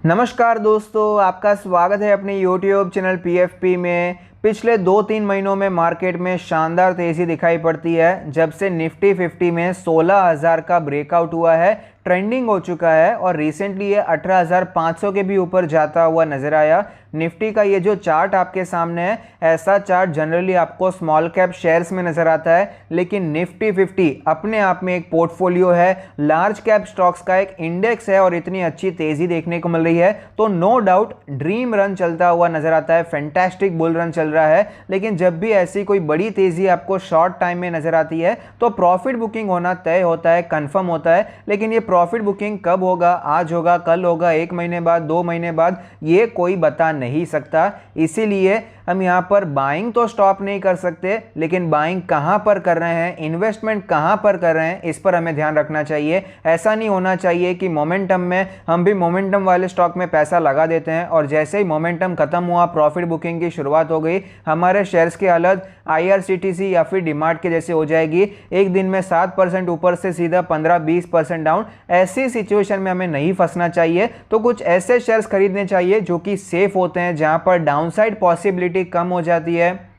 नमस्कार दोस्तों, आपका स्वागत है अपने YouTube चैनल PFP में। पिछले 2-3 महीनों में मार्केट में शानदार तेज़ी दिखाई पड़ती है। जब से निफ्टी 50 में 16,000 का ब्रेकआउट हुआ है, ट्रेंडिंग हो चुका है और रिसेंटली ये 18,500 के भी ऊपर जाता हुआ नज़र आया। निफ्टी का ये जो चार्ट आपके सामने है, ऐसा चार्ट जनरली आपको स्मॉल कैप शेयर्स में नज़र आता है, लेकिन निफ्टी 50 अपने आप में एक पोर्टफोलियो है, लार्ज कैप स्टॉक्स का एक इंडेक्स है और इतनी अच्छी तेज़ी देखने को मिल रही है तो नो डाउट ड्रीम रन चलता हुआ नज़र आता है, फैंटास्टिक बुल रन चल रहा है। लेकिन जब भी ऐसी कोई बड़ी तेज़ी आपको शॉर्ट टाइम में नज़र आती है तो प्रॉफिट बुकिंग होना तय होता है, कन्फर्म होता है। लेकिन ये प्रॉफिट बुकिंग कब होगा, आज होगा, कल होगा, 1 महीने बाद, 2 महीने बाद, ये कोई बता नहीं सकता। इसीलिए हम यहाँ पर बाइंग तो स्टॉप नहीं कर सकते, लेकिन बाइंग कहाँ पर कर रहे हैं, इन्वेस्टमेंट कहाँ पर कर रहे हैं, इस पर हमें ध्यान रखना चाहिए। ऐसा नहीं होना चाहिए कि मोमेंटम में हम भी मोमेंटम वाले स्टॉक में पैसा लगा देते हैं और जैसे ही मोमेंटम खत्म हुआ, प्रॉफिट बुकिंग की शुरुआत हो गई, हमारे शेयर्स की हालत IRCTC या फिर डीमार्ट के जैसे हो जाएगी। एक दिन में 7% ऊपर से सीधा 15-20% डाउन। ऐसी सिचुएशन में हमें नहीं फंसना चाहिए, तो कुछ ऐसे शेयर्स खरीदने चाहिए जो कि सेफ होते हैं, जहां पर डाउनसाइड पॉसिबिलिटी कम हो जाती है।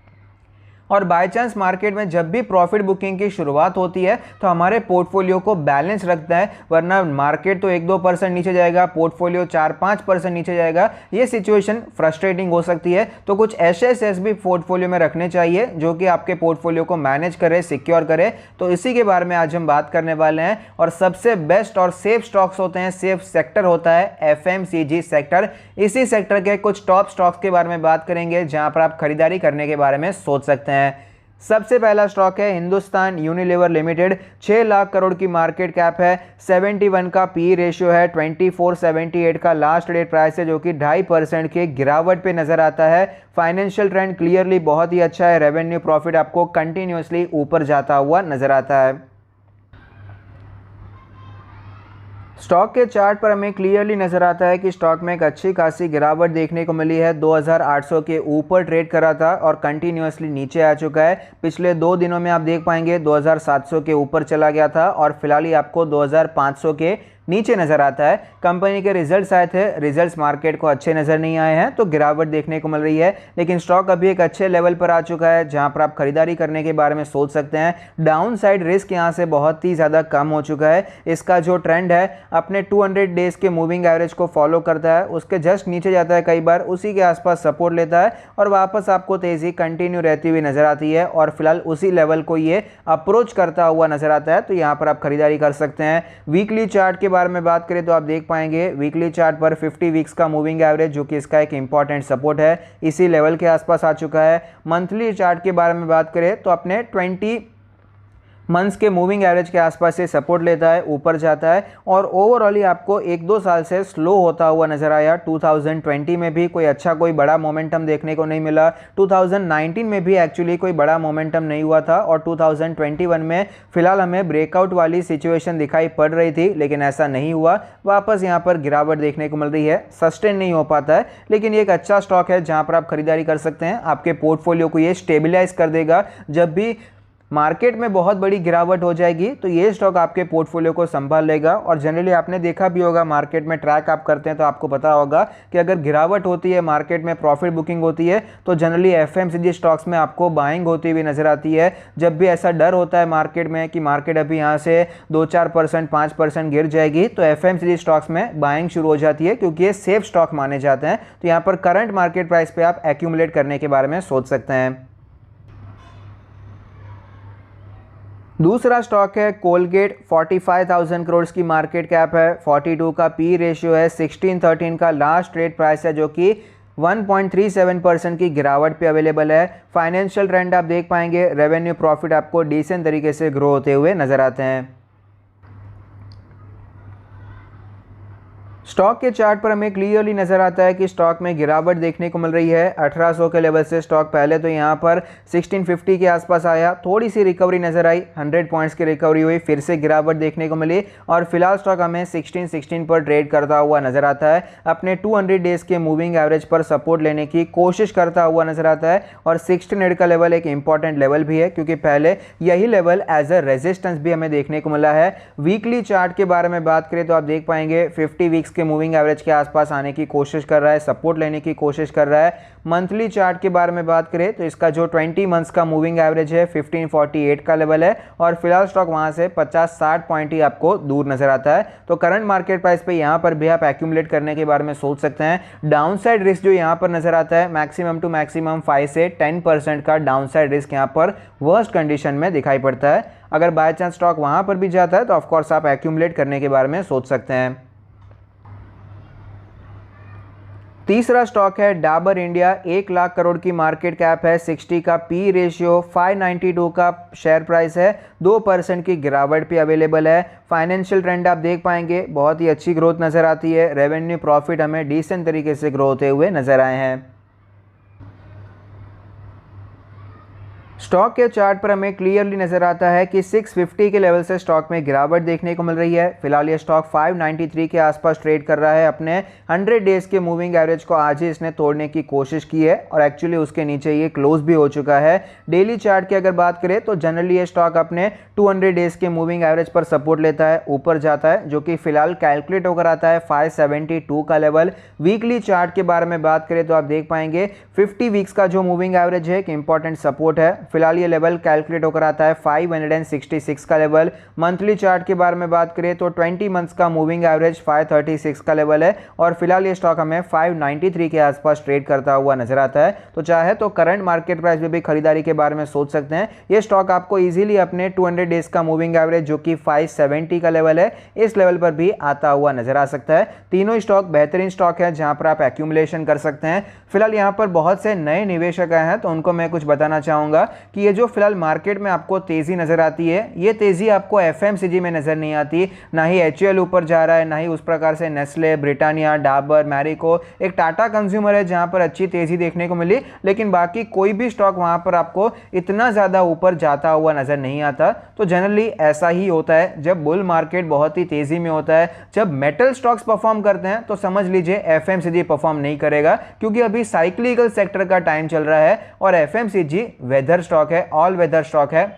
और बाय चांस मार्केट में जब भी प्रॉफिट बुकिंग की शुरुआत होती है तो हमारे पोर्टफोलियो को बैलेंस रखता है, वरना मार्केट तो 1-2% नीचे जाएगा, पोर्टफोलियो 4-5% नीचे जाएगा। ये सिचुएशन फ्रस्ट्रेटिंग हो सकती है। तो कुछ ऐसे शेयर्स भी पोर्टफोलियो में रखने चाहिए जो कि आपके पोर्टफोलियो को मैनेज करे, सिक्योर करे। तो इसी के बारे में आज हम बात करने वाले हैं। और सबसे बेस्ट और सेफ स्टॉक्स होते हैं, सेफ सेक्टर होता है FMCG सेक्टर। इसी सेक्टर के कुछ टॉप स्टॉक्स के बारे में बात करेंगे जहां पर आप खरीदारी करने के बारे में सोच सकते हैं। सबसे पहला स्टॉक है हिंदुस्तान यूनिलीवर लिमिटेड। 6 लाख करोड़ की मार्केट कैप है, 71 का पी रेशियो है, 2478 का लास्ट ट्रेड प्राइस है, जो कि 2.5% के गिरावट पे नजर आता है। फाइनेंशियल ट्रेंड क्लियरली बहुत ही अच्छा है, रेवेन्यू प्रॉफिट आपको कंटिन्यूसली ऊपर जाता हुआ नजर आता है। स्टॉक के चार्ट पर हमें क्लियरली नजर आता है कि स्टॉक में एक अच्छी खासी गिरावट देखने को मिली है। 2800 के ऊपर ट्रेड करा था और कंटिन्यूसली नीचे आ चुका है। पिछले 2 दिनों में आप देख पाएंगे 2700 के ऊपर चला गया था और फिलहाल ही आपको 2500 के नीचे नजर आता है। कंपनी के रिजल्ट्स आए थे, रिजल्ट्स मार्केट को अच्छे नजर नहीं आए हैं तो गिरावट देखने को मिल रही है। लेकिन स्टॉक अभी एक अच्छे लेवल पर आ चुका है जहां पर आप खरीदारी करने के बारे में सोच सकते हैं। डाउन साइड रिस्क यहां से बहुत ही ज़्यादा कम हो चुका है। इसका जो ट्रेंड है अपने 200 डेज के मूविंग एवरेज को फॉलो करता है, उसके जस्ट नीचे जाता है, कई बार उसी के आसपास सपोर्ट लेता है और वापस आपको तेज़ी कंटिन्यू रहती हुई नजर आती है और फिलहाल उसी लेवल को ये अप्रोच करता हुआ नजर आता है। तो यहाँ पर आप खरीदारी कर सकते हैं। वीकली चार्ट के बारे में बात करें तो आप देख पाएंगे वीकली चार्ट पर 50 वीक्स का मूविंग एवरेज, जो कि इसका एक इंपॉर्टेंट सपोर्ट है, इसी लेवल के आसपास आ चुका है। मंथली चार्ट के बारे में बात करें तो अपने 20 मंथ्स के मूविंग एवरेज के आसपास से सपोर्ट लेता है, ऊपर जाता है और ओवरऑल ही आपको 1-2 साल से स्लो होता हुआ नजर आया। 2020 में भी कोई बड़ा मोमेंटम देखने को नहीं मिला, 2019 में भी एक्चुअली कोई बड़ा मोमेंटम नहीं हुआ था और 2021 में फिलहाल हमें ब्रेकआउट वाली सिचुएशन दिखाई पड़ रही थी, लेकिन ऐसा नहीं हुआ। वापस यहाँ पर गिरावट देखने को मिल रही है, सस्टेन नहीं हो पाता है, लेकिन ये एक अच्छा स्टॉक है जहाँ पर आप खरीदारी कर सकते हैं। आपके पोर्टफोलियो को ये स्टेबिलाइज कर देगा। जब भी मार्केट में बहुत बड़ी गिरावट हो जाएगी तो ये स्टॉक आपके पोर्टफोलियो को संभाल लेगा। और जनरली आपने देखा भी होगा, मार्केट में ट्रैक आप करते हैं तो आपको पता होगा कि अगर गिरावट होती है, मार्केट में प्रॉफिट बुकिंग होती है, तो जनरली FMCG स्टॉक्स में आपको बाइंग होती हुई नजर आती है। जब भी ऐसा डर होता है मार्केट में कि मार्केट अभी यहाँ से 2-4%, 5% गिर जाएगी, तो FMCG स्टॉक्स में बाइंग शुरू हो जाती है, क्योंकि ये सेफ स्टॉक माने जाते हैं। तो यहाँ पर करंट मार्केट प्राइस पे आप एक्यूमुलेट करने के बारे में सोच सकते हैं। दूसरा स्टॉक है कोलगेट। 45,000 करोड़ की मार्केट कैप है, 42 का पी रेशियो है, 1613 का लास्ट ट्रेड प्राइस है, जो कि 1.37% की गिरावट पे अवेलेबल है। फाइनेंशियल ट्रेंड आप देख पाएंगे, रेवेन्यू प्रॉफिट आपको डिसेंट तरीके से ग्रो होते हुए नजर आते हैं। स्टॉक के चार्ट पर हमें क्लियरली नजर आता है कि स्टॉक में गिरावट देखने को मिल रही है। 1800 के लेवल से स्टॉक पहले तो यहाँ पर 1650 के आसपास आया, थोड़ी सी रिकवरी नजर आई, 100 पॉइंट्स की रिकवरी हुई, फिर से गिरावट देखने को मिली और फिलहाल स्टॉक हमें 1616 पर ट्रेड करता हुआ नजर आता है। अपने 200 डेज के मूविंग एवरेज पर सपोर्ट लेने की कोशिश करता हुआ नजर आता है और 1600 का लेवल एक इंपॉर्टेंट लेवल भी है, क्योंकि पहले यही लेवल एज अ रेजिस्टेंस भी हमें देखने को मिला है। वीकली चार्ट के बारे में बात करें तो आप देख पाएंगे 50 वीक्स के मूविंग एवरेज के आसपास आने की कोशिश कर रहा है, सपोर्ट लेने की कोशिश कर रहा है। मंथली चार्ट के बारे में बात करें तो इसका जो 20 मंथ्स का मूविंग एवरेज है 1548 का लेवल है और फिलहाल स्टॉक वहां से 50-60 पॉइंट ही आपको दूर नजर आता है। तो करंट मार्केट प्राइस पे यहां पर भी आप एक्यूमुलेट करने के बारे में सोच सकते हैं। डाउनसाइड रिस्क जो यहां पर नजर आता है मैक्सिमम टू मैक्सिमम 5 से 10% का डाउनसाइड रिस्क यहां पर वर्स्ट कंडीशन में दिखाई पड़ता है। अगर बाय चांस स्टॉक वहां पर भी जाता है तो ऑफकोर्स आप एक्यूमुलेट करने के बारे में सोच सकते हैं। तीसरा स्टॉक है डाबर इंडिया। 1 लाख करोड़ की मार्केट कैप है, 60 का पी रेशियो, 592 का शेयर प्राइस है, 2% की गिरावट पे अवेलेबल है। फाइनेंशियल ट्रेंड आप देख पाएंगे बहुत ही अच्छी ग्रोथ नजर आती है। रेवेन्यू प्रॉफिट हमें डिसेंट तरीके से ग्रो होते हुए नजर आए हैं। स्टॉक के चार्ट पर हमें क्लियरली नजर आता है कि 650 के लेवल से स्टॉक में गिरावट देखने को मिल रही है। फिलहाल ये स्टॉक 593 के आसपास ट्रेड कर रहा है। अपने 100 डेज के मूविंग एवरेज को आज ही इसने तोड़ने की कोशिश की है और एक्चुअली उसके नीचे ये क्लोज भी हो चुका है। डेली चार्ट की अगर बात करें तो जनरली ये स्टॉक अपने 200 डेज के मूविंग एवरेज पर सपोर्ट लेता है, ऊपर जाता है, जो कि फिलहाल कैलकुलेट होकर आता है 572 का लेवल। वीकली चार्ट के बारे में बात करें तो आप देख पाएंगे 50 वीक्स का जो मूविंग एवरेज है एक इंपॉर्टेंट सपोर्ट है। फिलहाल ये लेवल कैलकुलेट होकर आता है 566 का लेवल। मंथली चार्ट के बारे में बात करें तो 20 मंथ्स का मूविंग एवरेज 536 का लेवल है और फिलहाल ये स्टॉक हमें 593 के आसपास ट्रेड करता हुआ नजर आता है। तो चाहे तो करंट मार्केट प्राइस में भी खरीदारी के बारे में सोच सकते हैं। ये स्टॉक आपको इजीली अपने 200 डेज का मूविंग एवरेज जो कि 570 का लेवल है इस लेवल पर भी आता हुआ नजर आ सकता है। तीनों स्टॉक बेहतरीन स्टॉक है जहां पर आप एक्यूमुलेशन कर सकते हैं। फिलहाल यहां पर बहुत से नए निवेशक आए हैं तो उनको मैं कुछ बताना चाहूंगा कि ये जो फिलहाल मार्केट में आपको तेजी नजर आती है ये तेजी आपको एफएमसीजी में नजर नहीं आती। ना ही एचयूएल ऊपर जा रहा है, ना ही उस प्रकार से नेस्ले, ब्रिटानिया, डाबर, मैरिको, एक टाटा कंज्यूमर है जहां पर अच्छी तेजी देखने को मिली, लेकिन बाकी कोई भी स्टॉक वहां पर आपको इतना ज्यादा ऊपर जाता हुआ नजर नहीं आता। तो जनरली ऐसा ही होता है जब बुल मार्केट बहुत ही तेजी में होता है। जब मेटल स्टॉक्स परफॉर्म करते हैं तो समझ लीजिए एफएमसीजी परफॉर्म नहीं करेगा, क्योंकि अभी साइक्लिकल सेक्टर का टाइम चल रहा है और एफएमसीजी वेदर स्टॉक है, ऑल वेदर स्टॉक है।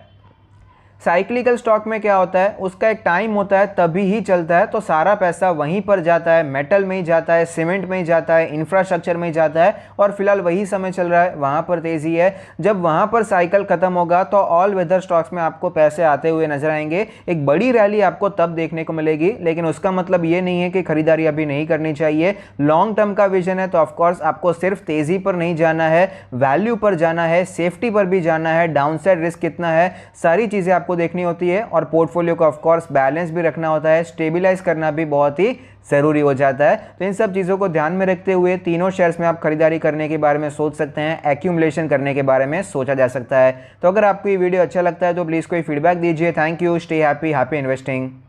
साइक्लिकल स्टॉक में क्या होता है, उसका एक टाइम होता है तभी ही चलता है, तो सारा पैसा वहीं पर जाता है, मेटल में ही जाता है, सीमेंट में ही जाता है, इंफ्रास्ट्रक्चर में ही जाता है और फिलहाल वही समय चल रहा है, वहां पर तेजी है। जब वहां पर साइकिल खत्म होगा तो ऑल वेदर स्टॉक्स में आपको पैसे आते हुए नजर आएंगे। एक बड़ी रैली आपको तब देखने को मिलेगी, लेकिन उसका मतलब ये नहीं है कि खरीदारी अभी नहीं करनी चाहिए। लॉन्ग टर्म का विजन है तो ऑफकोर्स आपको सिर्फ तेजी पर नहीं जाना है, वैल्यू पर जाना है, सेफ्टी पर भी जाना है, डाउनसाइड रिस्क कितना है, सारी चीजें आपको देखनी होती है और पोर्टफोलियो को ऑफ कोर्स बैलेंस भी रखना होता है, स्टेबलाइज करना भी बहुत ही जरूरी हो जाता है। तो इन सब चीजों को ध्यान में रखते हुए तीनों शेयर्स में आप खरीदारी करने के बारे में सोच सकते हैं, एक्यूमुलेशन करने के बारे में सोचा जा सकता है। तो अगर आपको ये वीडियो अच्छा लगता है तो प्लीज कोई फीडबैक दीजिए। Thank you, stay happy, happy investing.